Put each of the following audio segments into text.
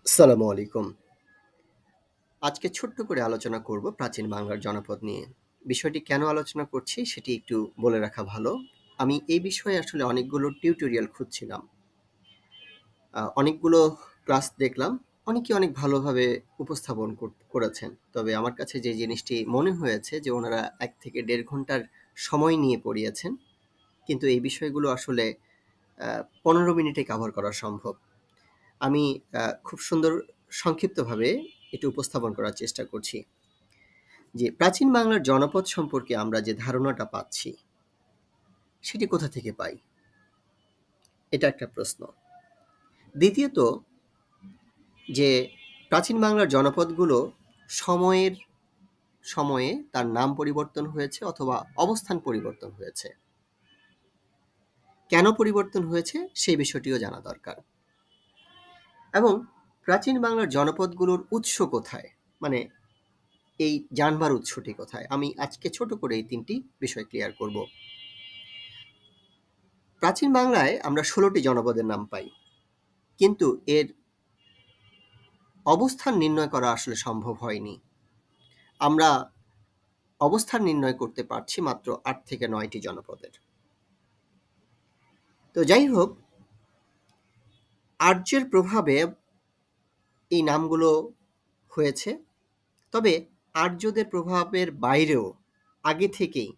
আসসালামু আলাইকুম। আজকে ছোট্ট করে আলোচনা করব প্রাচীন বাংলার জনপদ নিয়ে। বিষয়টি কেন আলোচনা করছি সেটি একটু বলে রাখা ভালো। আমি এই বিষয়ে আসলে অনেকগুলো টিউটোরিয়াল খুঁজছিলাম। অনেকগুলো ক্লাস দেখলাম। অনেকেই অনেক ভালোভাবে উপস্থাপন করেছেন। তবে আমার কাছে যে জিনিসটি মনে হয়েছে যে ওনারা ১ থেকে ১.৫ ঘন্টার সময় নিয়ে পড়িয়েছেন। কিন্তু এই বিষয়গুলো আসলে ১৫ মিনিটে কভার করা সম্ভব। আমি খুব সুন্দর সংক্ষিপ্তভাবে এটি উপস্থাপন করার চেষ্টা করছি। যে প্রাচীন বাংলার জনপদ সম্পর্কে আমরা যে ধারণাটা পাচ্ছি সেটি কোথা থেকে পাই? এটা একটা প্রশ্ন। দ্বিতীয়ত, যে প্রাচীন বাংলার জনপদগুলো সময়ের সময়ে তার নাম পরিবর্তন হয়েছে অথবা অবস্থান পরিবর্তন হয়েছে। কেন পরিবর্তন হয়েছে সেই বিষয়টিও জানা দরকার। এবং প্রাচীন বাংলার জনপদগুলোর উৎস কোথায়? মানে এই জানবার উৎসটি কোথায়? আমি আজকে ছোট করে এই ৩টি বিষয় ক্লিয়ার করব। প্রাচীন বাংলায় আমরা ১৬টি জনপদের নাম পাই। কিন্তু এর অবস্থান নির্ণয় করা আসলে সম্ভব হয়নি। আমরা অবস্থান নির্ণয় করতে পারছি মাত্র ৮ থেকে ৯টি জনপদের। তো যাই হোক, আর্যের প্রভাবে এই নামগুলো হয়েছে। তবে আর্যদের প্রভাবের বাইরেও আগে থেকেই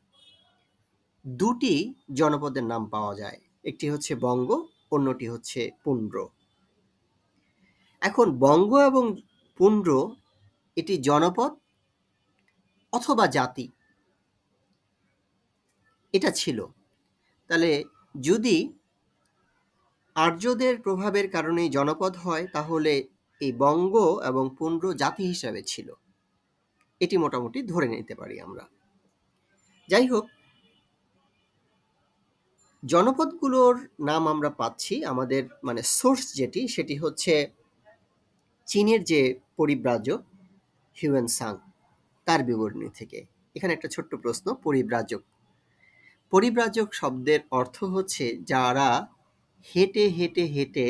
২টি জনপদের নাম পাওয়া যায়। একটি হচ্ছে বঙ্গ, অন্যটি হচ্ছে পুন্ড্র। এখন বঙ্গ এবং পুন্ড্র এটি জনপদ অথবা জাতি, এটা ছিল। তাহলে যদি আর্যদের প্রভাবের কারণেই জনপদ হয়, তাহলে এই বঙ্গ এবং পুন্ড্র জাতি হিসাবে ছিল। এটি মোটামুটি ধরে নিতে পারি আমরা। যাই হোক, জনপদগুলোর নাম আমরা পাচ্ছি আমাদের মানে সোর্স যেটি, সেটি হচ্ছে চীনের যে পরিব্রাজক হিউয়েন সাং, তার বিবরণী থেকে। এখানে একটা ছোট্ট প্রশ্ন, পরিব্রাজক। পরিব্রাজক শব্দের অর্থ হচ্ছে যারা হেঁটে হেঁটে হেঁটে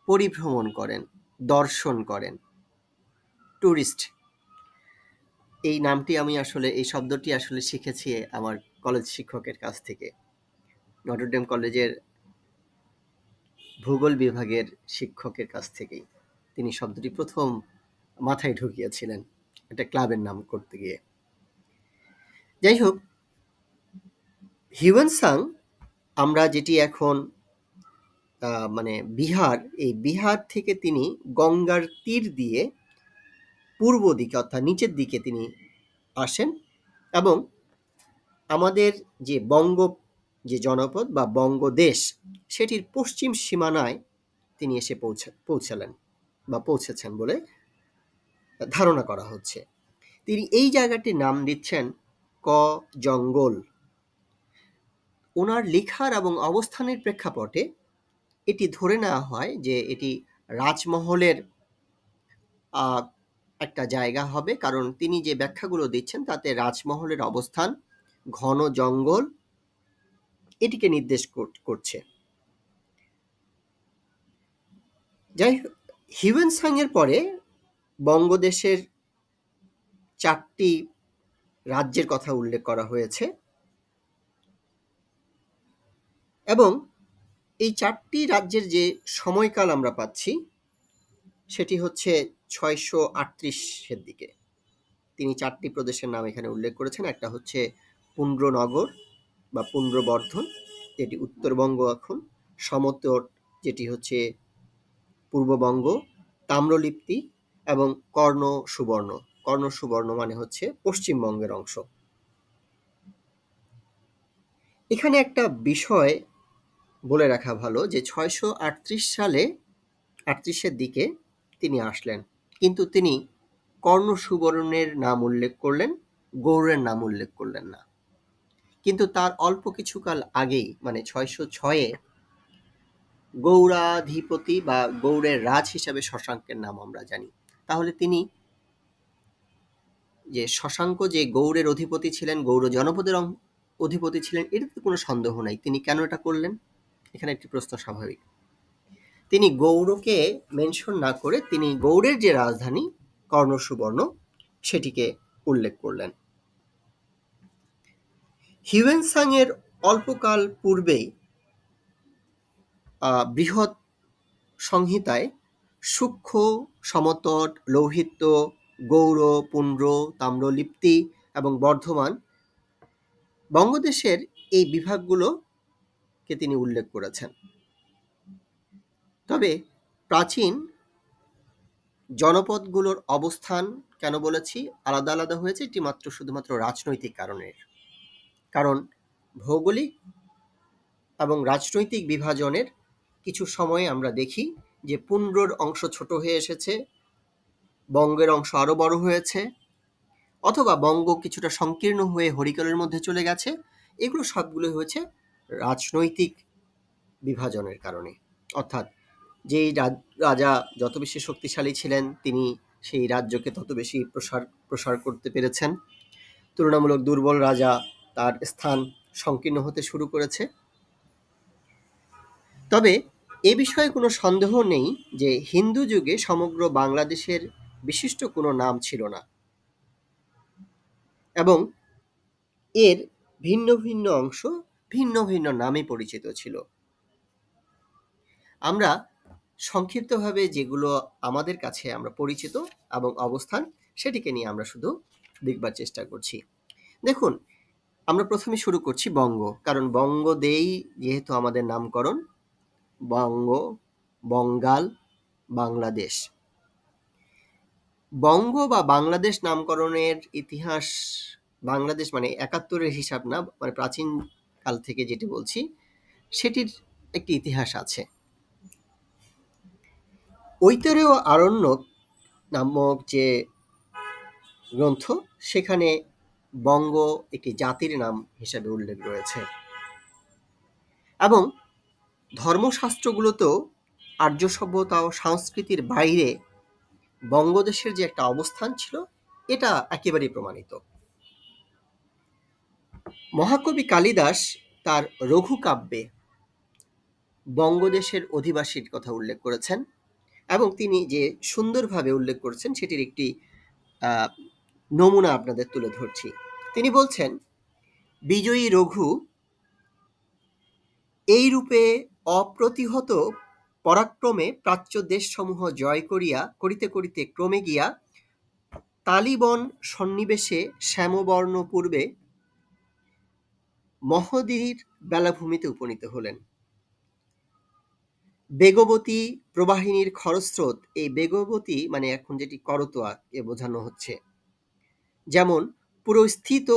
পরিভ্রমণ করেন, দর্শন করেন, ট্যুরিস্ট। এই নামটি আমি আসলে, এই শব্দটি আসলে শিখেছি আমার কলেজ শিক্ষকের কাছ থেকে। নটরডেম কলেজের ভূগোল বিভাগের শিক্ষকের কাছ থেকেই তিনি শব্দটি প্রথম মাথায় ঢুকিয়েছিলেন একটা ক্লাবের নাম করতে গিয়ে। যাই হোক, হিউয়েন সাং, আমরা যেটি এখন মানে বিহার, এই বিহার থেকে তিনি গঙ্গার তীর দিয়ে পূর্ব দিকে অর্থাৎ নিচের দিকে তিনি আসেন এবং আমাদের যে বঙ্গ যে জনপদ বা বঙ্গদেশ, সেটির পশ্চিম সীমানায় তিনি এসে পৌঁছালেন বা পৌঁছেছেন বলে ধারণা করা হচ্ছে। তিনি এই জায়গাটির নাম দিচ্ছেন ক জঙ্গল। ওনার লেখার এবং অবস্থানের প্রেক্ষাপটে এটি ধরে নেওয়া হয় যে এটি রাজমহলের একটা জায়গা হবে, কারণ তিনি যে ব্যাখ্যাগুলো দিচ্ছেন তাতে রাজমহলের অবস্থান ঘন জঙ্গল এটিকে নির্দেশ করছে। যাই হোক, হিউয়েন সাং এর পরে বঙ্গদেশের ৪টি রাজ্যের কথা উল্লেখ করা হয়েছে এবং এই ৪টি রাজ্যের যে সময়কাল আমরা পাচ্ছি সেটি হচ্ছে ৬৩৮-এর দিকে। তিনি ৪টি প্রদেশের নাম এখানে উল্লেখ করেছেন। একটা হচ্ছে পুন্ড্রনগর বা পুন্ড্রবর্ধন, যেটি উত্তরবঙ্গ এখন, সমতট যেটি হচ্ছে পূর্ববঙ্গ, তাম্রলিপ্তি এবং কর্ণ সুবর্ণ। কর্ণ সুবর্ণ মানে হচ্ছে পশ্চিমবঙ্গের অংশ। এখানে একটা বিষয় বলে রাখা ভালো যে ৬৩৮ সালে ৩৮-এর দিকে তিনি আসলেন, কিন্তু তিনি কর্ণ সুবর্ণের নাম উল্লেখ করলেন, গৌড়ের নাম উল্লেখ করলেন না। কিন্তু তার অল্প কিছুকাল আগেই মানে ৬০৬-এ গৌড়াধিপতি বা গৌড়ের রাজ হিসাবে শশাঙ্কের নাম আমরা জানি। তাহলে তিনি যে শশাঙ্ক যে গৌড়ের অধিপতি ছিলেন, গৌড় জনপদের অধিপতি ছিলেন, এটাতে কোনো সন্দেহ নাই। তিনি কেন এটা করলেন? এখানে একটি প্রশ্ন স্বাভাবিক। তিনি গৌড়কে মেনশন না করে তিনি গৌড়ের যে রাজধানী কর্ণসুবর্ণ সেটিকে উল্লেখ করলেন। হিউয়েন-সাং এর অল্পকাল পূর্বেই বৃহৎ সংহিতায় সূক্ষ্ম, সমতট, লৌহিত্য, গৌড়, পুন্ড্র, তাম্রলিপ্তি এবং বর্ধমান বঙ্গদেশের এই বিভাগগুলোকে তিনি উল্লেখ করেছেন। তবে প্রাচীন জনপদগুলোর অবস্থান কেন বলেছি আলাদা আলাদা হয়েছে, এটি শুধুমাত্র রাজনৈতিক কারণের। কারণ ভৌগোলিক এবং রাজনৈতিক বিভাজনের কিছু সময়ে আমরা দেখি যে পুন্ড্রর অংশ ছোট হয়ে এসেছে, বঙ্গের অংশ আরো বড় হয়েছে, অথবা বঙ্গ কিছুটা সংকীর্ণ হয়ে হরিকেলের মধ্যে চলে গেছে। এগুলো সবগুলো হয়েছে রাজনৈতিক বিভাজনের কারণে। অর্থাৎ যেই রাজা যত বেশি শক্তিশালী ছিলেন তিনি সেই রাজ্যকে তত বেশি প্রসার করতে পেরেছেন। তুলনামূলক দুর্বল রাজা তার স্থান সংকীর্ণ হতে শুরু করেছে। তবে এ বিষয়ে কোনো সন্দেহ নেই যে হিন্দু যুগে সমগ্র বাংলাদেশের বিশিষ্ট কোনো নাম ছিল না এবং এর ভিন্ন ভিন্ন অংশ ভিন্ন ভিন্ন নামে পরিচিত ছিল। আমরা সংক্ষিপ্তভাবে যেগুলো আমাদের কাছে আমরা পরিচিত এবং অবস্থান সেটিকে নিয়ে আমরা শুধু দেখবার চেষ্টা করছি। দেখুন, আমরা প্রথমে শুরু করছি বঙ্গ, কারণ বঙ্গ দেই যেহেতু আমাদের নামকরণ। বঙ্গ, বঙ্গাল, বাংলাদেশ। বঙ্গ বা বাংলাদেশ নামকরণের ইতিহাস, বাংলাদেশ মানে ৭১-এর হিসাব না, মানে প্রাচীন কাল থেকে যেটি বলছি সেটির একটি ইতিহাস আছে। ঐতরেয় আরণ্যক নামক যে গ্রন্থ সেখানে বঙ্গ একটি জাতির নাম হিসাবে উল্লেখ রয়েছে এবং ধর্মশাস্ত্রগুলোতেও আর্য সভ্যতা ও সংস্কৃতির বাইরে বঙ্গদেশের যে একটা অবস্থান ছিল এটা একেবারেই প্রমাণিত। মহাকবি কালিদাস তার রঘু কাব্যে বঙ্গদেশের অধিবাসীর কথা উল্লেখ করেছেন এবং তিনি যে সুন্দরভাবে উল্লেখ করেছেন সেটির একটি নমুনা আপনাদের তুলে ধরছি। তিনি বলছেন, বিজয়ী রঘু এই রূপে অপ্রতিহত পরাক্রমে প্রাচ্য দেশসমূহ জয় করিতে করিতে ক্রমে গিয়া তালিবন সন্নিবেশে শ্যামবর্ণ পূর্বে মহোদীর বেলাভূমিতে উপনীত হলেন। বেগবতী প্রবাহিনীর খরস্রোত, এই বেগবতী মানে এখন যেটি করতোয়া এ বোঝানো হচ্ছে, যেমন পুরো স্থিত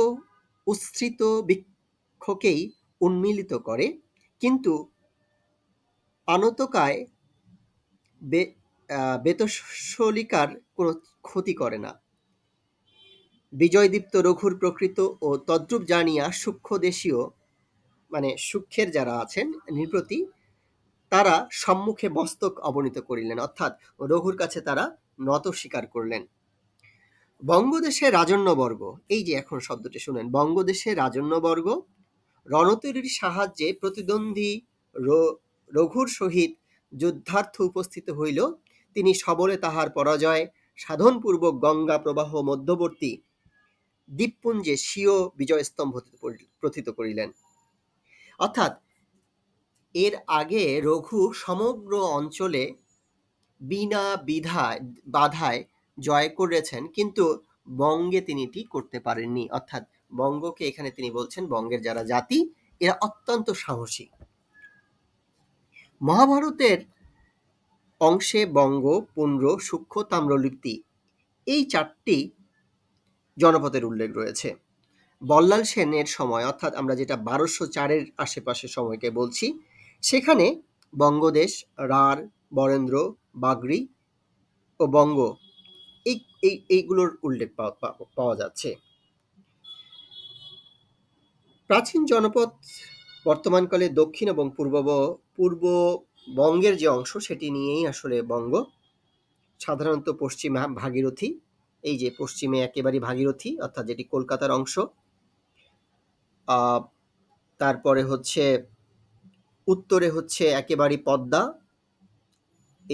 উচ্ছ্রিত বৃক্ষকেই উন্মীলিত করে, কিন্তু আনতকায় বেতসলিকার কোনো ক্ষতি করে না। বিজয়দীপ্ত রঘুর প্রকৃত ও তদ্রূপ জানিয়া সূক্ষ্মদেশীয় মানে সূক্ষ্মের যারা আছেন নৃপতি তারা সম্মুখে মস্তক অবনীত করিলেন, অর্থাৎ রঘুর কাছে তারা নত স্বীকার করলেন। বঙ্গদেশের রাজন্যবর্গ, এই যে এখন শব্দটি শুনেন, বঙ্গদেশের রাজন্যবর্গ রণতরীর সাহায্যে প্রতিদ্বন্দ্বী রঘুর সহিত যুদ্ধার্থ উপস্থিত হইল। তিনি সবলে তাহার পরাজয় সাধনপূর্বক গঙ্গা প্রবাহ মধ্যবর্তী দ্বীপপুঞ্জে স্বীয় বিজয়স্তম্ভ প্রথিত করিলেন। অর্থাৎ এর আগে রঘু সমগ্র অঞ্চলে বিনা বাধায় জয় করেছেন, কিন্তু বঙ্গে তিনি এটি করতে পারেননি। অর্থাৎ বঙ্গকে এখানে তিনি বলছেন বঙ্গের যারা জাতি এরা অত্যন্ত সাহসী। মহাভারতের অংশে বঙ্গ, পুন্ড্র, সূক্ষ্ম, তাম্রলিপ্তি এই ৪টি জনপদের উল্লেখ রয়েছে। বল্লাল সেনের সময়, অর্থাৎ আমরা যেটা ১২০৪-এর আশেপাশের সময়কে বলছি, সেখানে বঙ্গদেশ, রাঢ়, বরেন্দ্র, বাগড়ি ও বঙ্গ এইগুলোর উল্লেখ পাওয়া যাচ্ছে। প্রাচীন জনপদ বর্তমানকালে দক্ষিণ এবং পূর্ববঙ্গের যে অংশ সেটি নিয়েই আসলে বঙ্গ। সাধারণত পশ্চিমে ভাগীরথী, এই যে পশ্চিমে একেবারে ভাগীরথী অর্থাৎ যেটি কলকাতার অংশ, তারপরে হচ্ছে উত্তরে হচ্ছে একেবারে পদ্মা,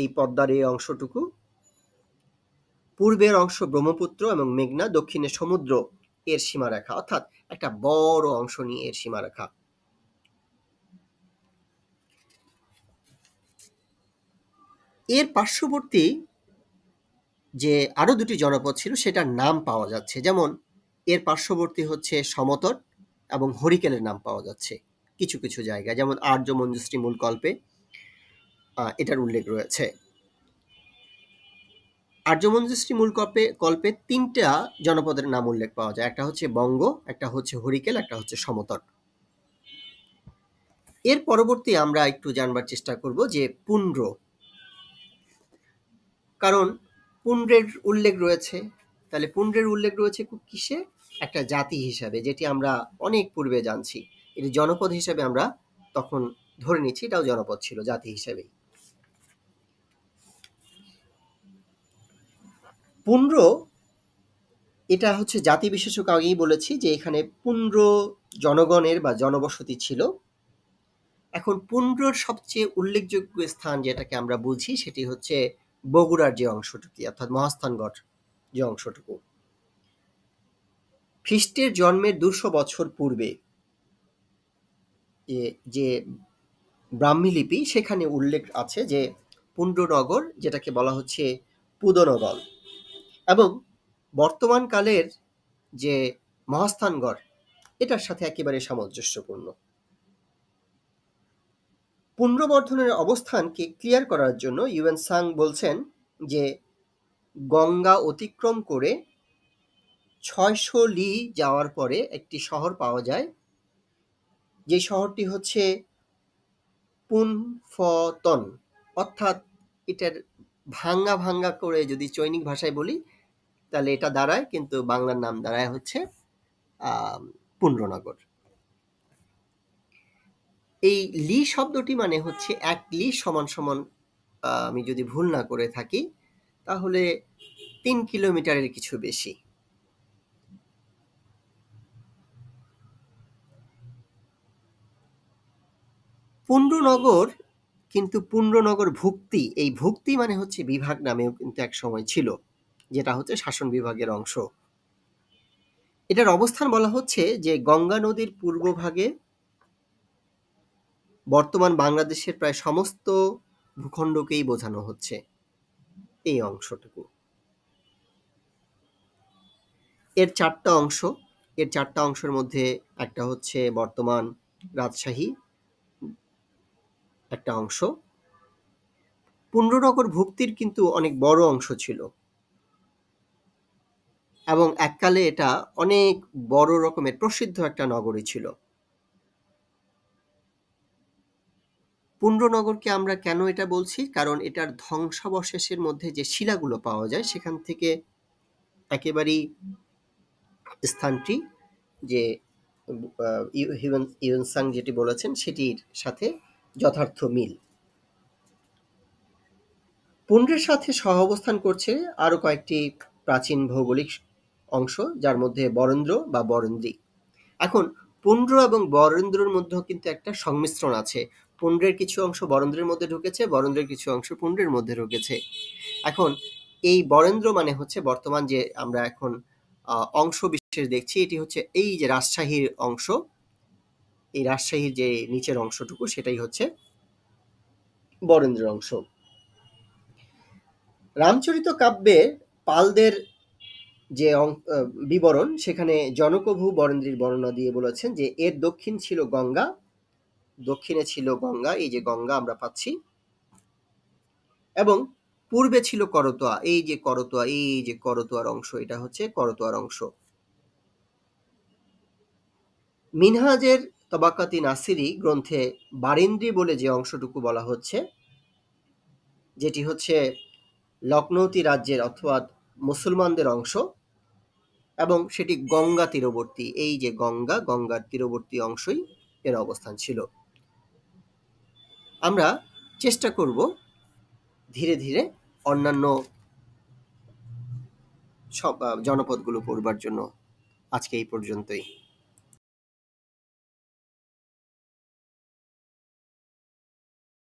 এই পদ্মার এই অংশটুকু, পূর্বের অংশ ব্রহ্মপুত্র এবং মেঘনা, দক্ষিণে সমুদ্র এর সীমারেখা, অর্থাৎ একটা বড় অংশ নিয়ে এর সীমারেখা। এর পার্শ্ববর্তী যে আরো দুটি জনপদ ছিল সেটার নাম পাওয়া যাচ্ছে, যেমন এর পার্শ্ববর্তী হচ্ছে সমতট এবং হরিকেলের নাম পাওয়া যাচ্ছে কিছু কিছু জায়গায়, যেমন আর্য মঞ্জুশ্রী মূলকল্পে এটার উল্লেখ রয়েছে। আর্য মঞ্জুশ্রী কল্পে তিনটা জনপদের নাম উল্লেখ পাওয়া যায়, একটা হচ্ছে বঙ্গ, একটা হচ্ছে হরিকেল, একটা হচ্ছে সমতট। এর পরবর্তী আমরা একটু জানবার চেষ্টা করব যে পুন্ড্র, কারণ পুন্ড্রের উল্লেখ রয়েছে, তাহলে পুন্ড্রের উল্লেখ রয়েছে কিসে? একটা জাতি হিসাবে, যেটি আমরা অনেক পূর্বে জানছি। এটি জনপদ হিসাবে আমরা তখন ধরে নিচ্ছি, এটাও জনপদ ছিল জাতি হিসাবেই। পুন্ড্র এটা হচ্ছে জাতি বিশেষক, আগেই বলেছি যে এখানে পুন্ড্র জনগণের বা জনবসতি ছিল। এখন পুন্ড্রর সবচেয়ে উল্লেখযোগ্য স্থান যেটাকে আমরা বুঝি সেটি হচ্ছে বগুড়ার যে অংশটুকু, অর্থাৎ মহাস্থানগড় যে অংশটুকু। খ্রিস্টের জন্মের 200 বছর পূর্বে যে ব্রাহ্মী লিপি, সেখানে উল্লেখ আছে যে পুন্ড্রনগর, যেটাকে বলা হচ্ছে পুদনগর, এবং বর্তমান কালের যে মহাস্থানগড় এটার সাথে একেবারে সামঞ্জস্যপূর্ণ। পুন্ড্রবর্ধনের অবস্থানকে ক্লিয়ার করার জন্য ইউএন সাং বলছেন যে গঙ্গা অতিক্রম করে 600 লি যাওয়ার পরে একটি শহর পাওয়া যায়, যে শহরটি হচ্ছে পুনফতন, অর্থাৎ এটার ভাঙ্গা ভাঙ্গা করে যদি চৈনিক ভাষায় বলি তাহলে এটা দাঁড়ায়, কিন্তু বাংলার নাম দাঁড়ায় হচ্ছে পুন্ড্রনগর। এই লি শব্দটি মানে হচ্ছে 1 লি সমান সমান, আমি যদি ভুল না করে থাকি তাহলে 3 কিলোমিটারের কিছু বেশি। পুন্ড্রনগর, কিন্তু পুন্ড্রনগর ভুক্তি, এই ভুক্তি মানে হচ্ছে বিভাগ নামেও কিন্তু এক সময় ছিল, যেটা হচ্ছে শাসন বিভাগের অংশ। এটার অবস্থান বলা হচ্ছে যে গঙ্গা নদীর পূর্বভাগে, বর্তমান বাংলাদেশের প্রায় সমস্ত ভূখণ্ডকেই বোঝানো হচ্ছে এই অংশটুকু। এর 4টা অংশ, এর 4টা অংশের মধ্যে একটা হচ্ছে বর্তমান রাজশাহী একটা অংশ। পুন্ড্রনগর ভুক্তির কিন্তু অনেক বড় অংশ ছিল, এবং এককালে এটা অনেক বড় রকমের প্রসিদ্ধ একটা নগরী ছিল। পুন্ড্রনগরকে আমরা কেন এটা বলছি? কারণ এটার ধ্বংসাবশেষের মধ্যে যে শিলাগুলো পাওয়া যায় সেখান থেকে একেবারেই স্থানটি যে হিউয়েন সাং যেটি বলেছেন সেটির সাথে যথার্থ মিল। পুন্ড্রের সাথে সহাবস্থান করছে আরো কয়েকটি প্রাচীন ভৌগোলিক অংশ, যার মধ্যে বরেন্দ্র বা বরেন্দ্রী। এখন পুন্ড্র এবং বরেন্দ্রর মধ্যেও কিন্তু একটা সংমিশ্রণ আছে। পুন্ড্রের কিছু অংশ বরেন্দ্রের মধ্যে ঢুকেছে, বরেন্দ্রের কিছু অংশ পুন্ড্রের মধ্যে ঢুকেছে। এখন এই বরেন্দ্র মানে হচ্ছে বর্তমান যে আমরা এখন অংশ বিশেষ দেখছি, এটি হচ্ছে এই যে রাজশাহীর অংশ, এই রাজশাহীর যে নিচের অংশটুকু সেটাই হচ্ছে বরেন্দ্রের অংশ। রামচরিত কাব্যে পালদের যে বিবরণ, সেখানে জনকভূ বরেন্দ্রীর বর্ণনা দিয়ে বলেছেন যে এর দক্ষিণ ছিল গঙ্গা, দক্ষিণে ছিল গঙ্গা, এই যে গঙ্গা আমরা পাচ্ছি, এবং পূর্বে ছিল করতোয়া, এই যে করতোয়া, এই যে করতোয়ার অংশ, এটা হচ্ছে করতোয়ার অংশ। মিনহাজের তবাকাতি নাসিরি গ্রন্থে বারিন্দ্রী বলে যে অংশটুকু বলা হচ্ছে, যেটি হচ্ছে লখনৌতি রাজ্যের অথবা মুসলমানদের অংশ, এবং সেটি গঙ্গা তীরবর্তী, এই যে গঙ্গা, গঙ্গার তীরবর্তী অংশই এর অবস্থান ছিল। আমরা চেষ্টা করব ধীরে ধীরে অন্যান্য সব জনপদগুলো পড়বার জন্য। আজকে এই পর্যন্তই।